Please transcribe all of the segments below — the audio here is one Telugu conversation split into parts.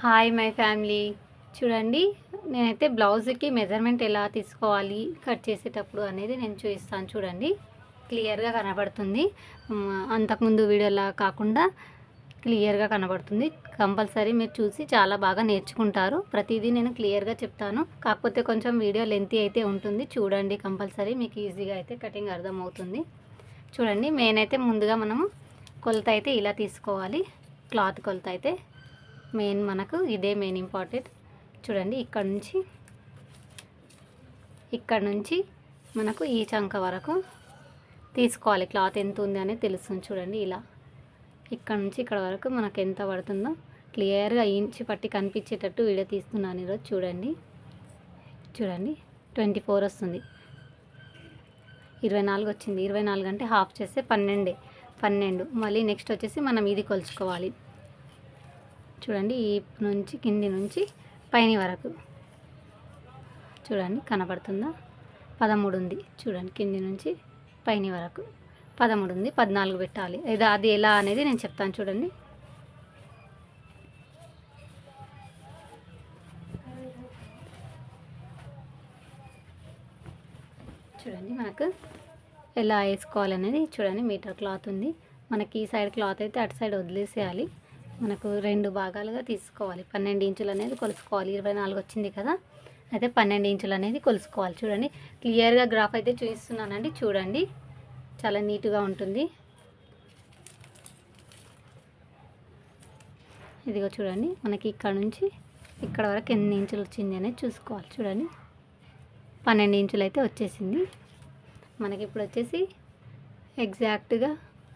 Hi my family. చూడండి, నేనైతే బ్లౌజ్కి మెజర్మెంట్ ఎలా తీసుకోవాలి కట్ చేసేటప్పుడు అనేది నేను చూపిస్తాను. చూడండి, క్లియర్గా కనబడుతుంది. అంతకుముందు వీడియోలా కాకుండా క్లియర్గా కనబడుతుంది. కంపల్సరీ మీరు చూసి చాలా బాగా నేర్చుకుంటారు. ప్రతిదీ నేను క్లియర్గా చెప్తాను. కాకపోతే కొంచెం వీడియో లెంతీ అయితే ఉంటుంది. చూడండి, కంపల్సరీ మీకు ఈజీగా అయితే కటింగ్ అర్థమవుతుంది. చూడండి, మెయిన్ అయితే ముందుగా మనము కొలత అయితే ఇలా తీసుకోవాలి. క్లాత్ కొలత అయితే మనకు ఇదే మెయిన్ ఇంపార్టెంట్. చూడండి, ఇక్కడ నుంచి మనకు ఈ చంక వరకు తీసుకోవాలి. క్లాత్ ఎంత ఉంది అనేది తెలుస్తుంది. చూడండి, ఇలా ఇక్కడ నుంచి ఇక్కడ వరకు మనకు ఎంత పడుతుందో క్లియర్గా ఇంచి పట్టి కనిపించేటట్టు వీడియో తీస్తున్నాను ఈరోజు. చూడండి 24 వస్తుంది. 24 వచ్చింది. 24 అంటే హాఫ్ చేస్తే 12. మళ్ళీ నెక్స్ట్ వచ్చేసి మనం ఇది కొలుచుకోవాలి. చూడండి, ఈ నుంచి కింది నుంచి పైన వరకు చూడండి కనబడుతుందా? 13 ఉంది. చూడండి, కింది నుంచి పైన వరకు 13 ఉంది. 14 పెట్టాలి. అది ఎలా అనేది నేను చెప్తాను. చూడండి, మనకు ఎలా వేసుకోవాలనేది చూడండి. మీటర్ క్లాత్ ఉంది మనకి. ఈ సైడ్ క్లాత్ అయితే అటు సైడ్ వదిలేసేయాలి. మనకు 2 భాగాలుగా తీసుకోవాలి. 12 ఇంచులు అనేది కొలుసుకోవాలి. 24 వచ్చింది కదా, అయితే 12 ఇంచులు అనేది కొలుసుకోవాలి. చూడండి, క్లియర్గా గ్రాఫ్ అయితే చూపిస్తున్నానండి. చూడండి, చాలా నీట్గా ఉంటుంది. ఇదిగో చూడండి, మనకి ఇక్కడ నుంచి ఇక్కడ వరకు ఎన్ని ఇంచులు వచ్చింది అనేది చూసుకోవాలి. చూడండి, 12 ఇంచులు అయితే వచ్చేసింది మనకి. ఇప్పుడు వచ్చేసి ఎగ్జాక్ట్గా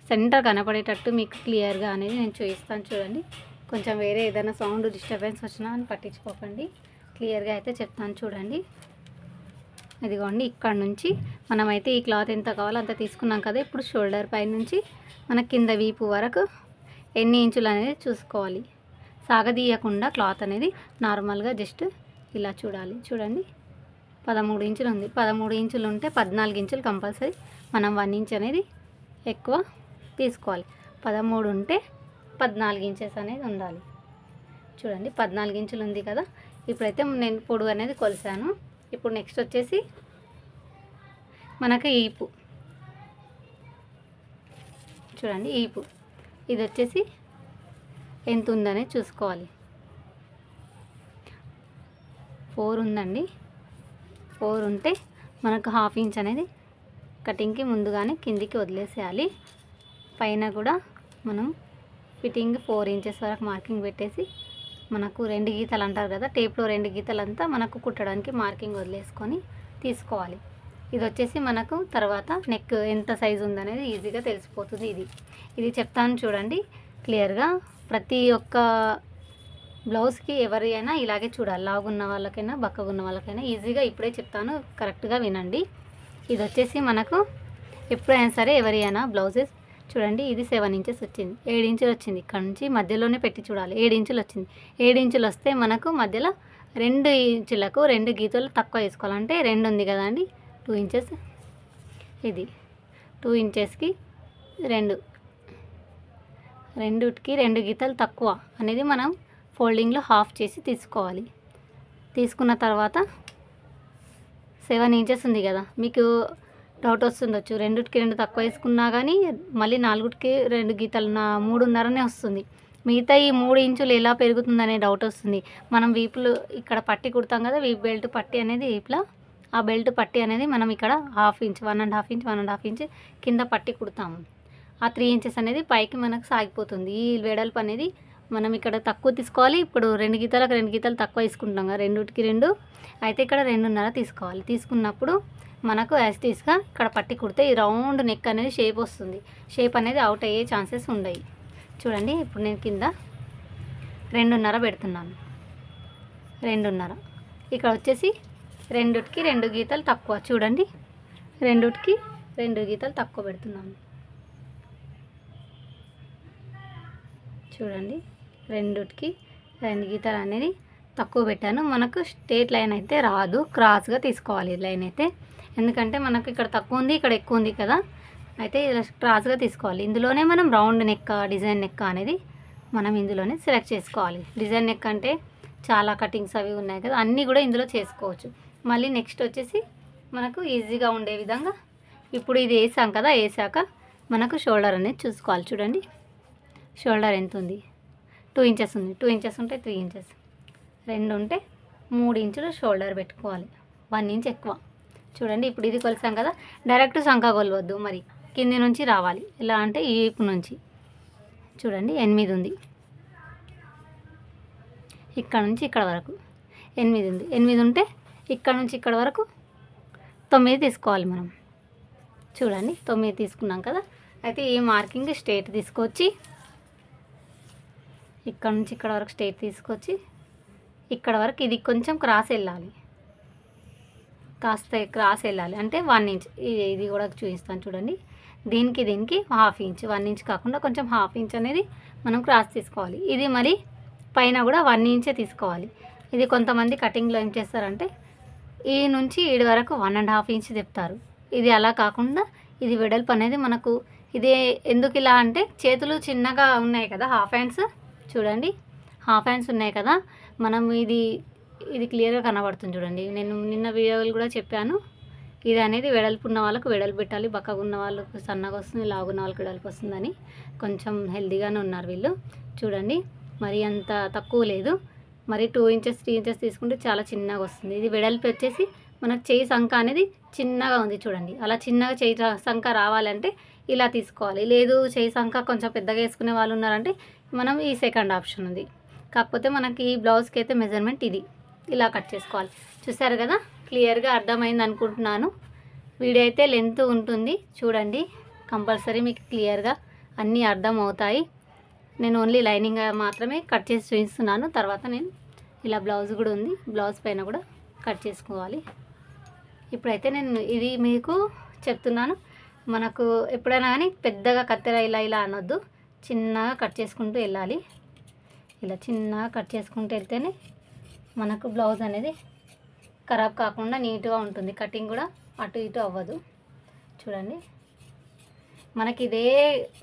సెంటర్ కనపడేటట్టు మీకు క్లియర్గా అనేది నేను చూపిస్తాను. చూడండి, కొంచెం వేరే ఏదైనా సౌండ్ డిస్టర్బెన్స్ వచ్చినా అని పట్టించుకోకండి. క్లియర్గా అయితే చెప్తాను. చూడండి, ఇదిగోండి, ఇక్కడ నుంచి మనమైతే ఈ క్లాత్ ఎంత కావాలో అంత తీసుకున్నాం కదా. ఇప్పుడు షోల్డర్ పై నుంచి మన కింద వీపు వరకు ఎన్ని ఇంచులు అనేది చూసుకోవాలి. సాగదీయకుండా క్లాత్ అనేది నార్మల్గా జస్ట్ ఇలా చూడాలి. చూడండి, 13 ఇంచులు ఉంది. 13 ఇంచులు ఉంటే 14 ఇంచులు కంపల్సరీ మనం 1 ఇంచ్ అనేది ఎక్కువ తీసుకోవాలి. 13 ఉంటే 14 ఇంచెస్ అనేది ఉండాలి. చూడండి, 14 ఇంచులు ఉంది కదా. ఇప్పుడైతే నేను పొడుగు అనేది కొలిసాను. ఇప్పుడు నెక్స్ట్ వచ్చేసి మనకు ఈపు. చూడండి, ఈపు ఇది వచ్చేసి ఎంత ఉందనేది చూసుకోవాలి. 4 ఉందండి. 4 ఉంటే మనకు హాఫ్ ఇంచ్ అనేది కటింగ్కి ముందుగానే కిందికి వదిలేసేయాలి. పైన కూడా మనం ఫిట్టింగ్ 4 ఇంచెస్ వరకు మార్కింగ్ పెట్టేసి మనకు 2 గీతలు అంటారు కదా, టేప్లో 2 గీతలంతా మనకు కుట్టడానికి మార్కింగ్ వదిలేసుకొని తీసుకోవాలి. ఇది వచ్చేసి మనకు తర్వాత నెక్ ఎంత సైజు ఉందనేది ఈజీగా తెలిసిపోతుంది. ఇది చెప్తాను చూడండి క్లియర్గా. ప్రతి ఒక్క బ్లౌజ్కి ఎవరి అయినా ఇలాగే చూడాలి. లావుగున్న వాళ్ళకైనా బక్కగున్న వాళ్ళకైనా ఈజీగా ఇప్పుడే చెప్తాను, కరెక్ట్గా వినండి. ఇది వచ్చేసి మనకు ఎప్పుడైనా సరే ఎవరి అయినా బ్లౌజెస్ చూడండి, ఇది 7 ఇంచెస్ వచ్చింది. 7 ఇంచులు వచ్చింది. ఇక్కడ నుంచి మధ్యలోనే పెట్టి చూడాలి. 7 ఇంచులు వచ్చింది. 7 ఇంచులు వస్తే మనకు మధ్యలో 2 ఇంచులకు 2 గీతలు తక్కువ వేసుకోవాలి. అంటే 2 ఉంది కదా అండి, 2 ఇంచెస్. ఇది 2 ఇంచెస్కి 2కి 2 గీతలు తక్కువ అనేది మనం ఫోల్డింగ్లో హాఫ్ చేసి తీసుకోవాలి. తీసుకున్న తర్వాత 7 ఇంచెస్ ఉంది కదా, మీకు డౌట్ వస్తుండొచ్చు 2కి 2 తక్కువ వేసుకున్నా కానీ మళ్ళీ 4కి 2 గీతలు 3.5నే వస్తుంది. మిగతా ఈ 3 ఇంచులు ఎలా పెరుగుతుందనే డౌట్ వస్తుంది. మనం వీపులు ఇక్కడ పట్టి కుడతాం కదా, వీపు బెల్ట్ పట్టి అనేది వీపులో, ఆ బెల్ట్ పట్టి అనేది మనం ఇక్కడ 1/2 ఇంచ్ 1.5 ఇంచ్ కింద పట్టి కుడతాము. ఆ 3 ఇంచెస్ అనేది పైకి మనకు సాగిపోతుంది. ఈ వెడల్పు అనేది మనం ఇక్కడ తక్కువ తీసుకోవాలి. ఇప్పుడు 2 గీతలకు 2 గీతలు తక్కువ తీసుకుంటాం కదా, 2కి 2 అయితే ఇక్కడ 2.5 తీసుకోవాలి. తీసుకున్నప్పుడు మనకు యాస్టీస్గా ఇక్కడ పట్టి కుడితే ఈ రౌండ్ నెక్ అనేది షేప్ వస్తుంది. షేప్ అనేది అవుట్ అయ్యే ఛాన్సెస్ ఉండవు. చూడండి, ఇప్పుడు నేను కింద 2.5 పెడుతున్నాను. 2.5 ఇక్కడ వచ్చేసి 2కి 2 గీతలు తక్కువ. చూడండి, 2కి 2 గీతలు తక్కువ పెడుతున్నాను. చూడండి, 2కి 2 గీతలు అనేది తక్కువ పెట్టాను. మనకు స్ట్రేట్ లైన్ అయితే రాదు, క్రాస్గా తీసుకోవాలి లైన్ అయితే. ఎందుకంటే మనకు ఇక్కడ తక్కువ ఉంది, ఇక్కడ ఎక్కువ ఉంది కదా, అయితే క్రాస్గా తీసుకోవాలి. ఇందులోనే మనం రౌండ్ నెక్ డిజైన్ నెక్ అనేది మనం ఇందులోనే సెలెక్ట్ చేసుకోవాలి. డిజైన్ నెక్ అంటే చాలా కటింగ్స్ అవి ఉన్నాయి కదా, అన్నీ కూడా ఇందులో చేసుకోవచ్చు. మళ్ళీ నెక్స్ట్ వచ్చేసి మనకు ఈజీగా ఉండే విధంగా ఇప్పుడు ఇది వేసాం కదా, వేసాక మనకు షోల్డర్ అనేది చూసుకోవాలి. చూడండి షోల్డర్ ఎంత ఉంది, 2 ఇంచెస్ ఉంది. 2 ఇంచెస్ ఉంటే 3 ఇంచెస్, 2 ఉంటే 3 ఇంచులు షోల్డర్ పెట్టుకోవాలి, 1 ఇంచ్ ఎక్కువ. చూడండి ఇప్పుడు ఇది కొలిసాం కదా, డైరెక్ట్ సంఖ కొలవద్దు, మరి కింది నుంచి రావాలి. ఎలా అంటే ఈ వైపు నుంచి చూడండి 8 ఉంది, ఇక్కడ నుంచి ఇక్కడ వరకు 8 ఉంది. 8 ఉంటే ఇక్కడ నుంచి ఇక్కడ వరకు 9 తీసుకోవాలి మనం. చూడండి 9 తీసుకున్నాం కదా. అయితే ఈ మార్కింగ్ స్ట్రైట్ తీసుకొచ్చి ఇక్కడ నుంచి ఇక్కడ వరకు స్ట్రైట్ తీసుకొచ్చి ఇక్కడ వరకు ఇది కొంచెం క్రాస్ వెళ్ళాలి, కాస్త క్రాస్ వెళ్ళాలి అంటే 1 ఇంచ్. ఇది కూడా చూపిస్తాను చూడండి. దీనికి 1/2 ఇంచ్, 1 ఇంచ్ కాకుండా కొంచెం 1/2 ఇంచ్ అనేది మనం క్రాస్ తీసుకోవాలి. ఇది మరి పైన కూడా 1 ఇంచే తీసుకోవాలి. ఇది కొంతమంది కటింగ్లో ఏం చేస్తారంటే ఈ నుంచి ఈడి వరకు 1.5 ఇంచ్ చెప్తారు. ఇది అలా కాకుండా ఇది వెడల్పు అనేది మనకు ఇదే. ఎందుకు ఇలా అంటే చేతులు చిన్నగా ఉన్నాయి కదా, హాఫ్ హ్యాండ్స్ చూడండి, హాఫ్ హ్యాండ్స్ ఉన్నాయి కదా, మనం ఇది క్లియర్గా కనబడుతుంది చూడండి. నేను నిన్న వీడియోలు కూడా చెప్పాను, ఇది అనేది వెడల్పు ఉన్న వాళ్ళకు వెడల్పు పెట్టాలి, బక్కగా ఉన్న వాళ్ళకు సన్నగా వస్తుంది, లాగున్న వాళ్ళకి వెడల్పు వస్తుందని. కొంచెం హెల్దీగానే ఉన్నారు వీళ్ళు. చూడండి మరి అంత తక్కువ లేదు, మరి 2 ఇంచెస్ 3 ఇంచెస్ తీసుకుంటే చాలా చిన్నగా వస్తుంది. ఇది వెడల్పు వచ్చేసి మనకు చేయి సంఖ అనేది చిన్నగా ఉంది చూడండి. అలా చిన్నగా చేయి సంఖ రావాలంటే ఇలా తీసుకోవాలి. లేదు చేయి సంఖ కొంచెం పెద్దగా వేసుకునే వాళ్ళు ఉన్నారంటే మనం ఈ సెకండ్ ఆప్షన్ ఉంది. కాకపోతే మనకి ఈ బ్లౌజ్కి అయితే మెజర్మెంట్ ఇది, ఇలా కట్ చేసుకోవాలి. చూసారు కదా, క్లియర్గా అర్థమైంది అనుకుంటున్నాను. వీడియో అయితే లెంత్ ఉంటుంది చూడండి, కంపల్సరీ మీకు క్లియర్గా అన్నీ అర్థం అవుతాయి. నేను ఓన్లీ లైనింగ్ మాత్రమే కట్ చేసి చూపిస్తున్నాను. తర్వాత నేను ఇలా బ్లౌజ్ కూడా ఉంది, బ్లౌజ్ పైన కూడా కట్ చేసుకోవాలి. ఇప్పుడైతే నేను ఇది మీకు చెప్తున్నాను. మనకు ఎప్పుడైనా కానీ పెద్దగా కత్తెర ఇలా అనొద్దు, చిన్నగా కట్ చేసుకుంటూ వెళ్ళాలి. ఇలా చిన్నగా కట్ చేసుకుంటూ వెళ్తేనే మనకు బ్లౌజ్ అనేది ఖరాబ్ కాకుండా నీట్గా ఉంటుంది. కటింగ్ కూడా అటు ఇటు అవ్వదు. చూడండి మనకి ఇదే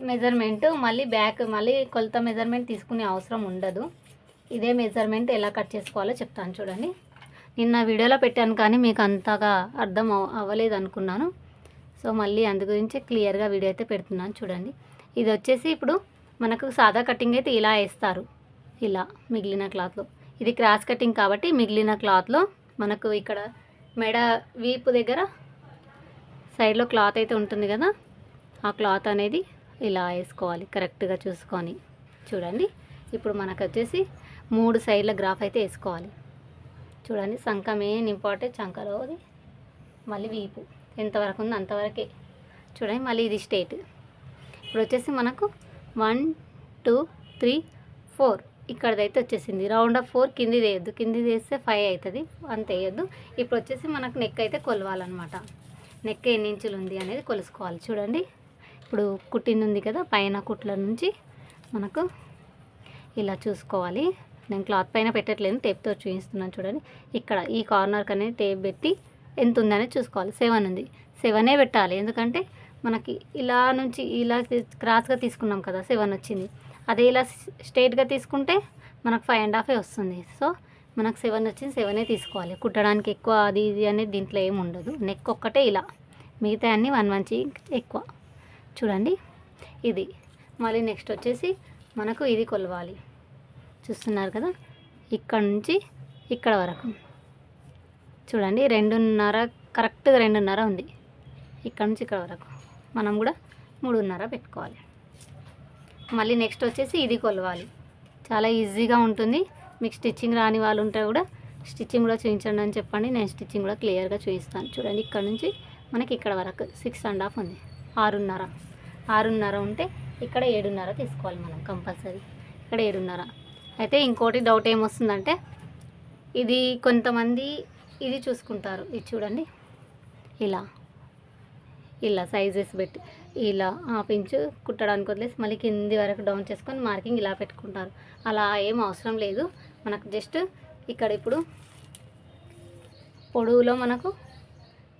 మెజర్మెంట్ మళ్ళీ బ్యాక్ మళ్ళీ కొలత మెజర్మెంట్ తీసుకునే అవసరం ఉండదు. ఇదే మెజర్మెంట్ ఎలా కట్ చేసుకోవాలో చెప్తాను చూడండి. నిన్న వీడియోలో పెట్టాను కానీ మీకు అంతగా అర్థం అవ్వలేదు అనుకున్నాను. సో మళ్ళీ అందు గురించి క్లియర్గా వీడియో అయితే పెడుతున్నాను చూడండి. ఇది వచ్చేసి ఇప్పుడు మనకు సాదా కటింగ్ అయితే ఇలా వేస్తారు, ఇలా మిగిలిన క్లాత్లో. ఇది క్రాస్ కటింగ్ కాబట్టి మిగిలిన క్లాత్లో మనకు ఇక్కడ మెడ వీపు దగ్గర సైడ్లో క్లాత్ అయితే ఉంటుంది కదా, ఆ క్లాత్ అనేది ఇలా వేసుకోవాలి కరెక్ట్గా చూసుకొని. చూడండి ఇప్పుడు మనకు వచ్చేసి 3 సైడ్ల గ్రాఫ్ అయితే వేసుకోవాలి. చూడండి సంఖ మెయిన్ ఇంపార్టెంట్, సంఖలోది మళ్ళీ వీపు ఎంతవరకు ఉంది అంతవరకే. చూడండి మళ్ళీ ఇది స్ట్రైట్. ఇప్పుడు వచ్చేసి మనకు 1 2 3 4 ఇక్కడదైతే వచ్చేసింది. రౌండ్ ఆఫ్ 4 కింది వేయద్దు, కింది వేస్తే 5 అవుతుంది, అంత వేయద్దు. ఇప్పుడు వచ్చేసి మనకు నెక్ అయితే కొలవాలన్నమాట. నెక్ ఎన్ని ఇంచులు ఉంది అనేది కొలుసుకోవాలి. చూడండి ఇప్పుడు కుట్టింది ఉంది కదా, పైన కుట్ల నుంచి మనకు ఇలా చూసుకోవాలి. నేను క్లాత్ పైన పెట్టట్లేదు, టేప్తో చూపిస్తున్నాను చూడండి. ఇక్కడ ఈ కార్నర్కి అనేది టేప్ పెట్టి ఎంత ఉందనేది చూసుకోవాలి. 7 ఉంది, 7ఏ పెట్టాలి. ఎందుకంటే మనకి ఇలా నుంచి ఇలా క్రాస్గా తీసుకున్నాం కదా, 7 వచ్చింది. అదే ఇలా స్ట్రైట్గా తీసుకుంటే మనకు 5.5 వస్తుంది. సో మనకు 7 వచ్చింది, 7ఏ తీసుకోవాలి. కుట్టడానికి ఎక్కువ అది ఇది అనేది దీంట్లో ఏమి ఉండదు. నెక్ ఒక్కటే ఇలా, మిగతా అన్నీ 1 ఇంచ్ ఎక్కువ. చూడండి ఇది మళ్ళీ నెక్స్ట్ వచ్చేసి మనకు ఇది కొలవాలి. చూస్తున్నారు కదా, ఇక్కడ నుంచి ఇక్కడ వరకు చూడండి 2.5 కరెక్ట్గా 2.5 ఉంది. ఇక్కడ నుంచి ఇక్కడ వరకు మనం కూడా 3.5 పెట్టుకోవాలి. మళ్ళీ నెక్స్ట్ వచ్చేసి ఇది కొలవాలి. చాలా ఈజీగా ఉంటుంది. మీకు స్టిచ్చింగ్ రాని వాళ్ళు ఉంటే కూడా స్టిచ్చింగ్ కూడా చూపించండి అని చెప్పండి, నేను స్టిచ్చింగ్ కూడా క్లియర్గా చూపిస్తాను. చూడండి ఇక్కడ నుంచి మనకి ఇక్కడ వరకు 6.5 ఉంది. 6.5 ఉంటే ఇక్కడ 7.5 తీసుకోవాలి మనం కంపల్సరీ. ఇక్కడ 7.5. అయితే ఇంకోటి డౌట్ ఏమొస్తుందంటే ఇది కొంతమంది ఇది చూసుకుంటారు. ఇది చూడండి ఇలా సైజెస్ పెట్టి ఇలా 1/2 ఇంచ్ కుట్టడానికి వదిలేసి మళ్ళీ కింది వరకు డౌన్ చేసుకొని మార్కింగ్ ఇలా పెట్టుకుంటారు. అలా ఏం అవసరం లేదు. మనకు జస్ట్ ఇక్కడ ఇప్పుడు పొడవులో మనకు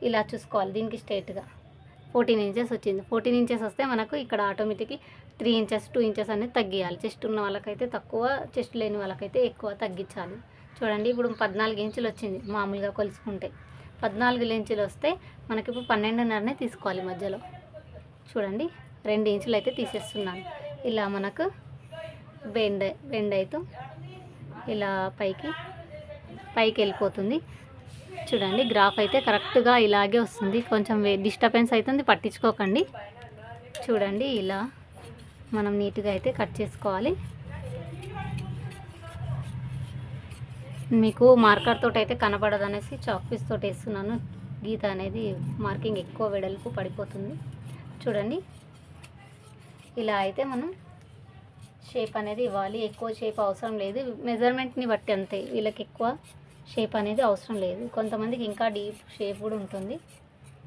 ఇలా చూసుకోవాలి. దీనికి స్ట్రైట్గా 14 ఇంచెస్ వచ్చింది. 14 ఇంచెస్ వస్తే మనకు ఇక్కడ ఆటోమేటిక్లీ 3 ఇంచెస్ 2 ఇంచెస్ అనేది తగ్గియాలి. చెస్ట్ ఉన్న వాళ్ళకైతే తక్కువ, చెస్ట్ లేని వాళ్ళకైతే ఎక్కువ తగ్గించాలి. చూడండి ఇప్పుడు 14 ఇంచులు వచ్చింది మామూలుగా కొలుసుకుంటే. 14 ఇంచులు వస్తే మనకిప్పుడు 12.5 తీసుకోవాలి మధ్యలో. చూడండి 2 ఇంచులు అయితే తీసేస్తున్నాను. ఇలా మనకు బెండ్ అవుతూ ఇలా పైకి వెళ్ళిపోతుంది. చూడండి గ్రాఫ్ అయితే కరెక్ట్గా ఇలాగే వస్తుంది. కొంచెం డిస్టర్బెన్స్ అవుతుంది, పట్టించుకోకండి. చూడండి ఇలా మనం నీట్గా అయితే కట్ చేసుకోవాలి. మీకు మార్కర్ తోటి అయితే కనపడదు అనేసి చాక్ పీస్ తోటి వేస్తున్నాను. గీత అనేది మార్కింగ్ ఎక్కువ వెడల్పు పడిపోతుంది. చూడండి ఇలా అయితే మనం షేప్ అనేది ఇవ్వాలి. ఎక్కువ షేప్ అవసరం లేదు, మెజర్మెంట్ని బట్టి అంతే. వీళ్ళకి ఎక్కువ షేప్ అనేది అవసరం లేదు. కొంతమందికి ఇంకా డీప్ షేప్ కూడా ఉంటుంది.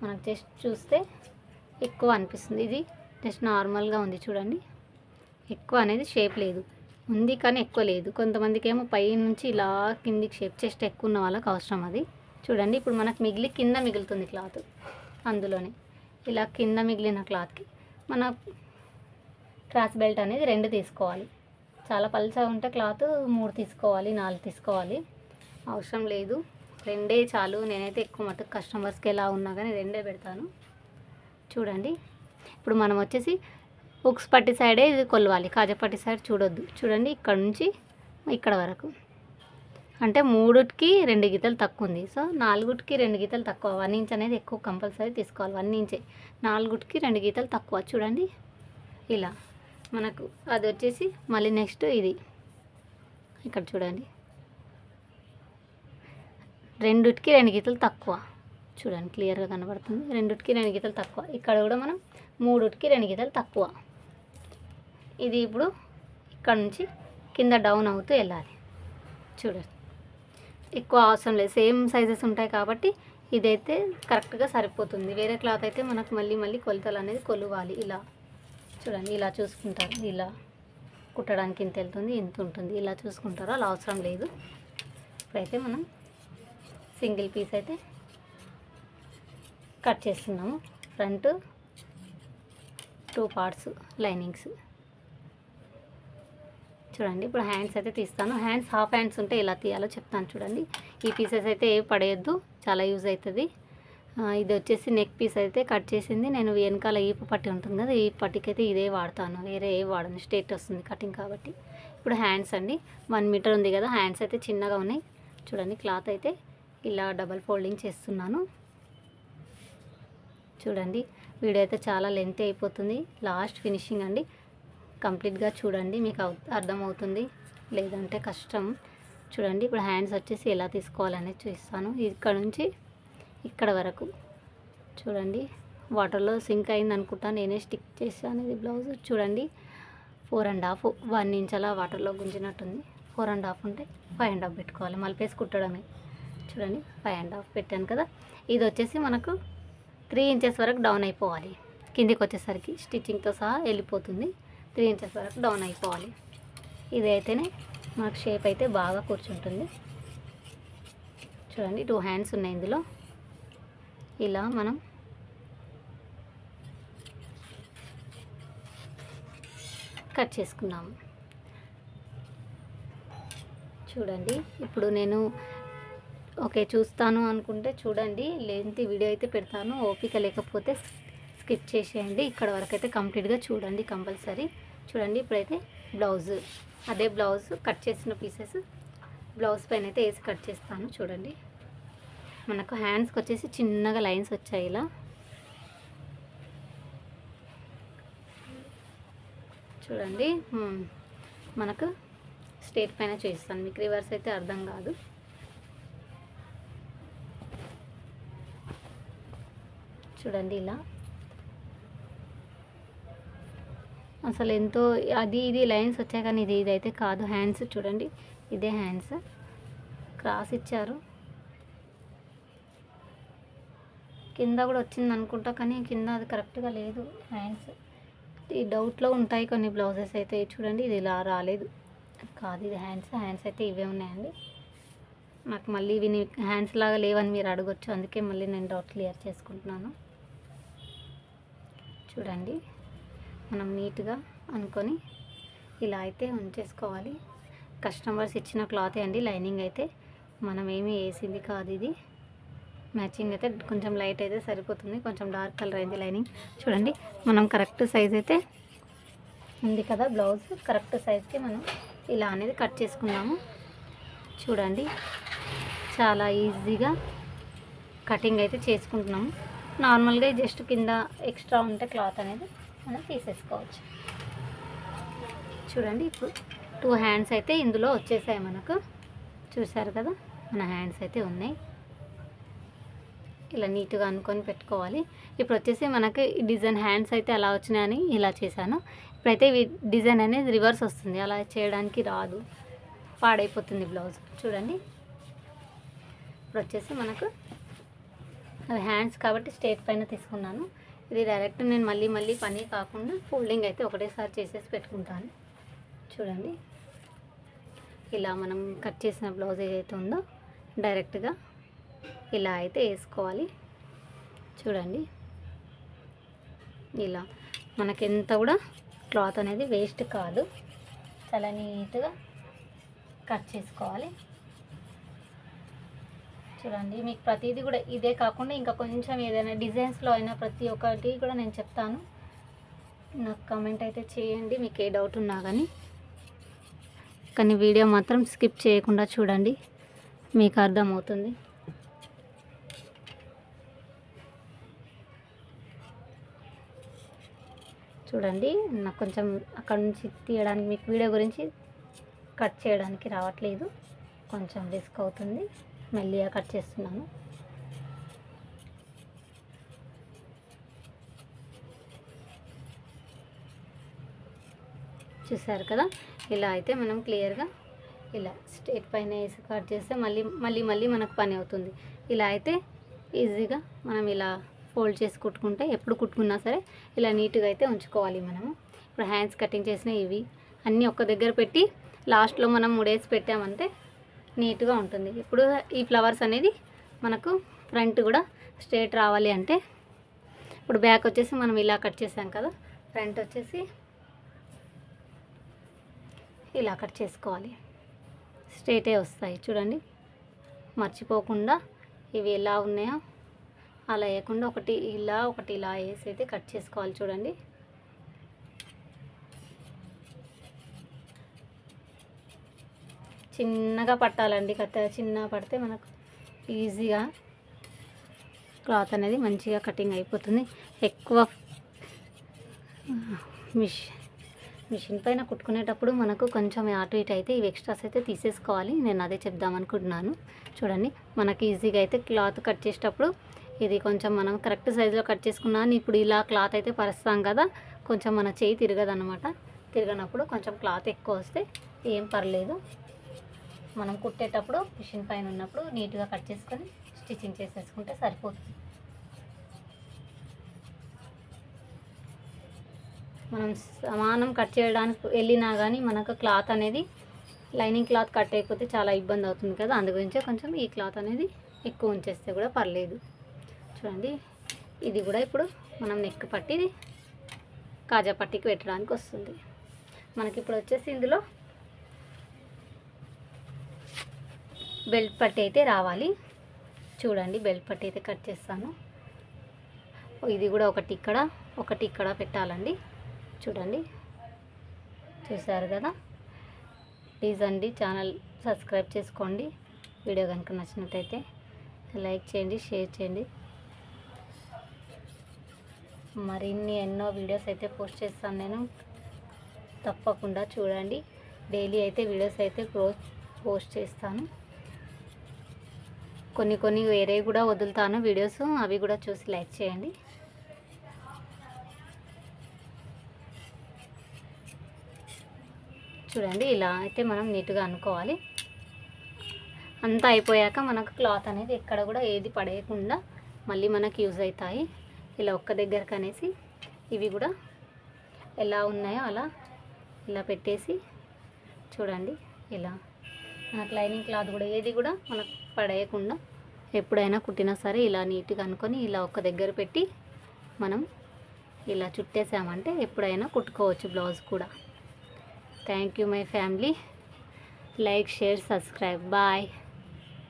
మనకు జస్ట్ చూస్తే ఎక్కువ అనిపిస్తుంది. ఇది జస్ట్ నార్మల్గా ఉంది చూడండి. ఎక్కువ అనేది షేప్ లేదు, ఉంది కానీ ఎక్కువ లేదు. కొంతమందికి ఏమో పై నుంచి ఇలా కిందికి షేప్, చెస్ట్ ఎక్కువ ఉన్న వాళ్ళకి అవసరం అది. చూడండి ఇప్పుడు మనకు కింద మిగులుతుంది క్లాత్. అందులోనే ఇలా కింద మిగిలిన క్లాత్కి మన క్రాస్ బెల్ట్ అనేది 2 తీసుకోవాలి. చాలా పల్చగా ఉంటే క్లాత్ 3 తీసుకోవాలి, 4 తీసుకోవాలి. అవసరం లేదు, 2 చాలు. నేనైతే ఎక్కువ మటుకు కస్టమర్స్కి ఎలా ఉన్నా కానీ 2 పెడతాను. చూడండి ఇప్పుడు మనం వచ్చేసి హుక్స్ పట్టి సైడే ఇది కొలవాలి, కాజపట్టి సైడ్ చూడొద్దు. చూడండి ఇక్కడ నుంచి ఇక్కడ వరకు అంటే 3కి 2 గీతలు తక్కువ ఉంది. సో 4కి 2 గీతలు తక్కువ. 1 ఇంచ్ అనేది ఎక్కువ కంపల్సరీ తీసుకోవాలి. 1 ఇంచే, 4కి 2 గీతలు తక్కువ. చూడండి ఇలా మనకు అది వచ్చేసి మళ్ళీ నెక్స్ట్ ఇది ఇక్కడ చూడండి 2కి 2 గీతలు తక్కువ. చూడండి క్లియర్గా కనబడుతుంది. 2కి 2 గీతలు తక్కువ. ఇక్కడ కూడా మనం 3కి 2 గీతలు తక్కువ. ఇది ఇప్పుడు ఇక్కడ నుంచి కింద డౌన్ అవుతూ వెళ్ళాలి. చూడండి ఎక్కువ అవసరం లేదు, సేమ్ సైజెస్ ఉంటాయి కాబట్టి ఇదైతే కరెక్ట్గా సరిపోతుంది. వేరే క్లాత్ అయితే మనకు మళ్ళీ కొలతలు అనేది కొలవాలి. ఇలా చూడండి ఇలా చూసుకుంటారు. ఇలా కుట్టడానికి ఇంత వెళ్తుంది, ఇంత ఉంటుంది, ఇలా చూసుకుంటారు. అలా అవసరం లేదు. ఇప్పుడైతే మనం సింగిల్ పీస్ అయితే కట్ చేస్తున్నాము. Front 2 parts linings. చూడండి ఇప్పుడు హ్యాండ్స్ అయితే తీస్తాను. హ్యాండ్స్ హాఫ్ హ్యాండ్స్ ఉంటే ఎలా తీయాలో చెప్తాను. చూడండి ఈ పీసెస్ అయితే ఏ పడేయద్దు, చాలా యూజ్ అవుతుంది. ఇది వచ్చేసి నెక్ పీస్ అయితే కట్ చేసింది నేను. వెనకాల ఈపు పట్టి ఉంటుంది కదా, ఈ పట్టికి అయితే ఇదే వాడతాను, వేరే ఏ వాడను. స్ట్రేట్ వస్తుంది కటింగ్ కాబట్టి. ఇప్పుడు హ్యాండ్స్ అండి 1 మీటర్ ఉంది కదా, హ్యాండ్స్ అయితే చిన్నగా ఉన్నాయి. చూడండి క్లాత్ అయితే ఇలా డబల్ ఫోల్డింగ్ చేస్తున్నాను. చూడండి వీడియో అయితే చాలా లెంత్ అయిపోతుంది. లాస్ట్ ఫినిషింగ్ అండి, కంప్లీట్గా చూడండి, మీకు అర్థమవుతుంది, లేదంటే కష్టం. చూడండి ఇప్పుడు హ్యాండ్స్ వచ్చేసి ఎలా తీసుకోవాలనేది చూపిస్తాను. ఇక్కడ నుంచి ఇక్కడ వరకు చూడండి వాటర్లో సింక్ అయింది అనుకుంటా, నేనే స్టిక్ చేశాను ఇది బ్లౌజ్. చూడండి 4.5 1 ఇంచ్ అలా వాటర్లో గుంజినట్టుంది. 4.5 ఉంటే 5.5 పెట్టుకోవాలి, మలిపేసి కుట్టడమే. చూడండి 5.5 పెట్టాను కదా. ఇది వచ్చేసి మనకు 3 ఇంచెస్ వరకు డౌన్ అయిపోవాలి. కిందికి వచ్చేసరికి స్టిచ్చింగ్తో సహా వెళ్ళిపోతుంది. 3 ఇంచెస్ వరకు డౌన్ అయిపోవాలి. ఇది అయితేనే మనకు షేప్ అయితే బాగా కూర్చుంటుంది. చూడండి 2 హ్యాండ్స్ ఉన్నాయి ఇందులో. ఇలా మనం కట్ చేసుకున్నాము. చూడండి ఇప్పుడు నేను ఓకే చూస్తాను అనుకుంటే చూడండి, లేదంటే వీడియో అయితే పెడతాను. ఓపిక లేకపోతే స్కిప్ చేసేయండి. ఇక్కడ వరకు అయితే కంప్లీట్గా చూడండి కంపల్సరీ. చూడండి ఇప్పుడైతే బ్లౌజ్, అదే బ్లౌజ్ కట్ చేసిన పీసెస్ బ్లౌజ్ పైన అయితే వేసి కట్ చేస్తాను. చూడండి మనకు హ్యాండ్స్కి వచ్చేసి చిన్నగా లైన్స్ వచ్చాయి ఇలా. చూడండి మనకు స్ట్రేట్ పైన చూపిస్తాను, మీకు రివర్స్ అయితే అర్థం కాదు. చూడండి ఇలా అసలు ఎంతో ఇది లైన్స్ వచ్చాయి కానీ ఇదైతే కాదు. హ్యాండ్స్ చూడండి, ఇదే హ్యాండ్స్ క్రాస్ ఇచ్చారు. కింద కూడా వచ్చింది అనుకుంటా, కానీ కింద అది కరెక్ట్గా లేదు. హ్యాండ్స్ ఈ డౌట్లో ఉంటాయి కొన్ని బ్లౌజెస్ అయితే. చూడండి ఇది ఇలా రాలేదు, కాదు ఇది హ్యాండ్స్ అయితే ఇవే ఉన్నాయండి. నాకు మళ్ళీ ఇవి హ్యాండ్స్ లాగా లేవని మీరు అడగొచ్చు, అందుకే మళ్ళీ నేను డౌట్ క్లియర్ చేసుకుంటున్నాను. చూడండి మనం నీట్గా అనుకొని ఇలా అయితే ఉంచేసుకోవాలి. కస్టమర్స్ ఇచ్చిన క్లాతే అండి. లైనింగ్ అయితే మనం ఏమీ వేసింది కాదు. ఇది మ్యాచింగ్ అయితే కొంచెం లైట్ అయితే సరిపోతుంది. కొంచెం డార్క్ కలర్ అయింది లైనింగ్. చూడండి మనం కరెక్ట్ సైజ్ అయితే ఉంది కదా, బ్లౌజ్ కరెక్ట్ సైజ్కి మనం ఇలా అనేది కట్ చేసుకున్నాము. చూడండి చాలా ఈజీగా కటింగ్ అయితే చేసుకుంటున్నాము. నార్మల్గా జస్ట్ కింద ఎక్స్ట్రా ఉంటే క్లాత్ అనేది మనం తీసేసుకోవచ్చు. చూడండి ఇప్పుడు 2 హ్యాండ్స్ అయితే ఇందులో వచ్చేసాయి మనకు. చూసారు కదా, మన హ్యాండ్స్ అయితే ఉన్నాయి. ఇలా నీట్గా అనుకొని పెట్టుకోవాలి. ఇప్పుడు వచ్చేసి మనకి డిజైన్ హ్యాండ్స్ అయితే అలా వచ్చినాయని ఇలా చేశాను. ఇప్పుడైతే డిజైన్ అనేది రివర్స్ వస్తుంది. అలా చేయడానికి రాదు, పాడైపోతుంది బ్లౌజ్. చూడండి ఇప్పుడు వచ్చేసి మనకు అది హ్యాండ్స్ కాబట్టి స్ట్రేట్ పైన తీసుకున్నాను. ఇది డైరెక్ట్ నేను మళ్ళీ పని కాకుండా ఫోల్డింగ్ అయితే ఒకటేసారి చేసేసి పెట్టుకుంటాను. చూడండి ఇలా మనం కట్ చేసిన బ్లౌజ్ ఏదైతే ఉందో డైరెక్ట్గా ఇలా అయితే వేసుకోవాలి. చూడండి ఇలా మనకెంత కూడా క్లాత్ అనేది వేస్ట్ కాదు. చాలా నీట్గా కట్ చేసుకోవాలి. చూడండి మీకు ప్రతిదీ కూడా ఇదే కాకుండా ఇంకా కొంచెం ఏదైనా డిజైన్స్లో అయినా ప్రతి ఒక్కటి కూడా నేను చెప్తాను. నాకు కామెంట్ అయితే చేయండి మీకు ఏ డౌట్ ఉన్నా కానీ వీడియో మాత్రం స్కిప్ చేయకుండా చూడండి, మీకు అర్థమవుతుంది. చూడండి నాకు కొంచెం అక్కడ నుంచి తీయడానికి మీకు వీడియో గురించి కట్ చేయడానికి రావట్లేదు, కొంచెం రిస్క్ అవుతుంది. మెల్లిగా కట్ చేస్తున్నాను. చూసారు కదా, ఇలా అయితే మనం క్లియర్గా ఇలా స్ట్రేట్ పైన వేసి కట్ చేస్తే మళ్ళీ మనకు పని అవుతుంది. ఇలా అయితే ఈజీగా మనం ఇలా ఫోల్డ్ చేసి కుట్టుకుంటే ఎప్పుడు కుట్టుకున్నా సరే ఇలా నీట్గా అయితే ఉంచుకోవాలి మనము. ఇప్పుడు హ్యాండ్స్ కటింగ్ చేసిన ఇవి అన్నీ ఒక్క దగ్గర పెట్టి లాస్ట్లో మనం ముడేసి పెట్టామంటే నీట్గా ఉంటుంది. ఇప్పుడు ఈ ఫ్లవర్స్ అనేది మనకు ఫ్రంట్ కూడా స్ట్రేట్ రావాలి అంటే ఇప్పుడు బ్యాక్ వచ్చేసి మనం ఇలా కట్ చేసాం కదా, ఫ్రంట్ వచ్చేసి ఇలా కట్ చేసుకోవాలి. స్ట్రేటే వస్తాయి. చూడండి మర్చిపోకుండా ఇవి ఎలా ఉన్నాయో అలా వేయకుండా ఒకటి ఇలా వేసి అయితే కట్ చేసుకోవాలి. చూడండి చిన్నగా పట్టాలండి. చిన్నగా పడితే మనకు ఈజీగా క్లాత్ అనేది మంచిగా కటింగ్ అయిపోతుంది. ఎక్కువ మిషన్ పైన కుట్టుకునేటప్పుడు మనకు కొంచెం అటు ఇటు అయితే ఇవి ఎక్స్ట్రాస్ అయితే తీసేసుకోవాలి. నేను అదే చెప్దాం అనుకుంటున్నాను. చూడండి మనకి ఈజీగా అయితే క్లాత్ కట్ చేసేటప్పుడు ఇది కొంచెం మనం కరెక్ట్ సైజులో కట్ చేసుకున్నాను. ఇప్పుడు ఇలా క్లాత్ అయితే పరుస్తాం కదా, కొంచెం మన చేయి తిరగదనమాట. తిరగనప్పుడు కొంచెం క్లాత్ ఎక్కువ వస్తే ఏం పర్లేదు. మనం కుట్టేటప్పుడు మిషన్ పైన ఉన్నప్పుడు నీట్గా కట్ చేసుకొని స్టిచ్చింగ్ చేసేసుకుంటే సరిపోతుంది. మనం సమానం కట్ చేయడానికి వెళ్ళినా కానీ మనకు క్లాత్ అనేది లైనింగ్ క్లాత్ కట్ అయిపోతే చాలా ఇబ్బంది అవుతుంది కదా, అందుగురించే కొంచెం ఈ క్లాత్ అనేది ఎక్కువ ఉంచేస్తే కూడా పర్లేదు. చూడండి ఇది కూడా ఇప్పుడు మనం నెక్ పట్టి కాజా పట్టికి పెట్టడానికి వస్తుంది. మనకి ఇప్పుడు వచ్చేసి ఇందులో బెల్ట్ పట్టి అయితే రావాలి. చూడండి బెల్ట్ పట్టి అయితే కట్ చేస్తాను. ఇది కూడా ఒకటి ఇక్కడ పెట్టాలండి. చూడండి చూసారు కదా. ప్లీజ్ అండి ఛానల్ సబ్స్క్రైబ్ చేసుకోండి. వీడియో కనుక నచ్చినట్టయితే లైక్ చేయండి, షేర్ చేయండి. మరిన్ని ఎన్నో వీడియోస్ అయితే పోస్ట్ చేస్తాను నేను, తప్పకుండా చూడండి. డైలీ అయితే వీడియోస్ అయితే పోస్ట్ చేస్తాను. కొన్ని వేరే కూడా వదులుతాను వీడియోస్, అవి కూడా చూసి లైక్ చేయండి. చూడండి ఇలా అయితే మనం నీట్గా అనుకోవాలి. అంతా అయిపోయాక మనకు క్లాత్ అనేది ఎక్కడ కూడా ఏది పడేయకుండా మళ్ళీ మనకు యూజ్ అవుతాయి. ఇలా ఒక్క దగ్గరకు అనేసి ఇవి కూడా ఎలా ఉన్నాయో అలా ఇలా పెట్టేసి చూడండి. ఇలా మనకు లైనింగ్ క్లాత్ కూడా ఏది కూడా మనకు పడేయకుండా ఎప్పుడైనా కుట్టినా సరే ఇలా నీట్గా అనుకొని ఇలా ఒక్క దగ్గర పెట్టి మనం ఇలా చుట్టేసామంటే ఎప్పుడైనా కుట్టుకోవచ్చు బ్లౌజ్ కూడా. Thank you my family. Like, share, subscribe. Bye.